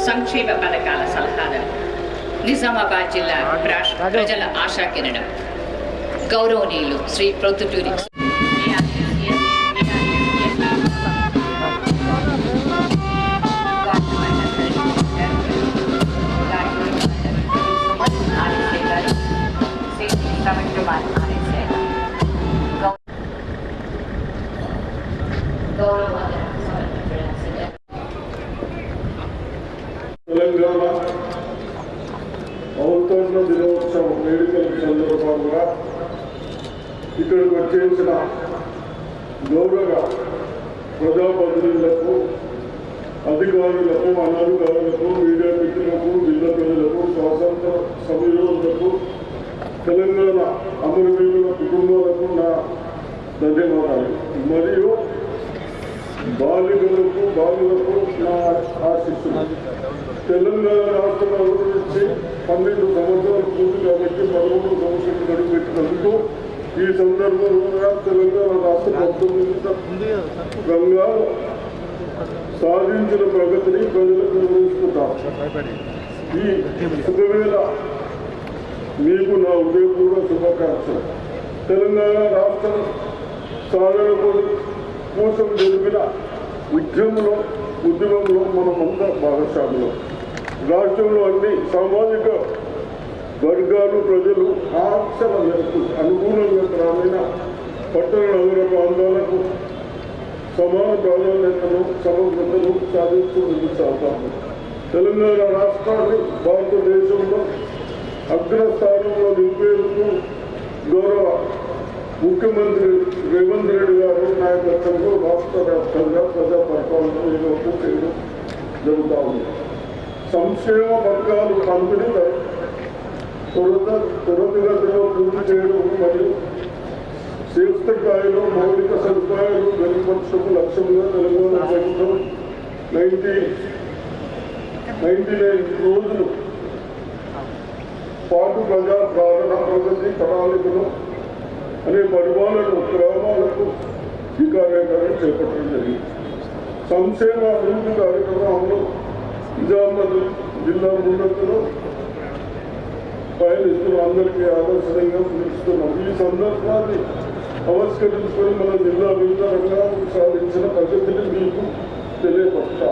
సంక్షేమ పథకాల సలహాదారు, నిజామాబాద్ జిల్లా ప్రజల ఆశా కిరణం, గౌరవనీయులు శ్రీ ప్రొద్దుటూరి తెలంగాణ అవతరణ దినోత్సవ వేడుకల సందర్భంగా ఇక్కడికి వచ్చేసిన గౌరవ ప్రజాప్రతినిధులకు, అధికారులకు, అనధికారులకు, మీడియా మిత్రులకు, జిల్లా ప్రజలకు, స్వాతంత్ర సమయోధులకు, తెలంగాణ అమరవీరుల కుటుంబాలకు నా ధన్యవాదాలు. మరియు బాలులకు నా ఆశిస్తులు. తెలంగాణ రాష్ట్రం అభివృద్ధి 12 సంవత్సరాలు పూర్తి కాబట్టి 13 సంవత్సరాలు గడిపెట్టినందుకు ఈ సందర్భంగా తెలంగాణ రాష్ట్ర ప్రభుత్వంగా సాధించిన ప్రగతిని ప్రజలకు వివరిస్తున్నారు. ఈ శుభవేళ మీకు నా ఉదయపూర్వ శుభాకాంక్షలు. తెలంగాణ రాష్ట్రం సాధన కోసం జరిపిన ఉద్యమంలో మనమంతా భాగస్వాములు. రాష్ట్రంలో అన్ని సామాజిక వర్గాలు ప్రజలు ఆంక్షల మేరకు అనుకూలంగా గ్రామీణ పట్టణ నగర ప్రాంతాలకు సమాన ప్రాధాన్యతను సమగ్రతను సాధిస్తూ సాగుతాము. తెలంగాణ రాష్ట్రాన్ని భారతదేశంలో అగ్రస్థానంలో నిలిపేందుకు గౌరవ ముఖ్యమంత్రి రేవంత్ రెడ్డి గారు నాయకత్వంలో రాష్ట్ర వ్యాప్తంగా ప్రజా పరిపాలన ఏదోపు చేయడం జరుగుతూ ఉంది. సంక్షేమ పథకాలు పంపిణీ త్వరితగతిలో పూర్తి చేయడం మరియు క్షేత్రస్థాయిలో మౌలిక సదుపాయాలు మెరుగుపరచడం లక్ష్యంగా తెలంగాణ ప్రభుత్వం 99 రోజులు పాటు ప్రజా ప్రారంభ ప్రగతి ప్రణాళికను అనే పరిపాలన గ్రామాలకు ఈ కార్యక్రమం చేపట్టడం జరిగింది. సంక్షేమ అభివృద్ధి కార్యక్రమంలో నిజామాబాద్ జిల్లా ఉన్నతులు పయనిస్తున్న అందరికీ ఆదర్శంగా పిలుస్తున్నాం. ఈ సందర్భాన్ని ఆవిష్కరించుకొని మన జిల్లా వివిధ రంగాలకు సాధించిన ప్రగతిని మీకు తెలియపరుస్తాం.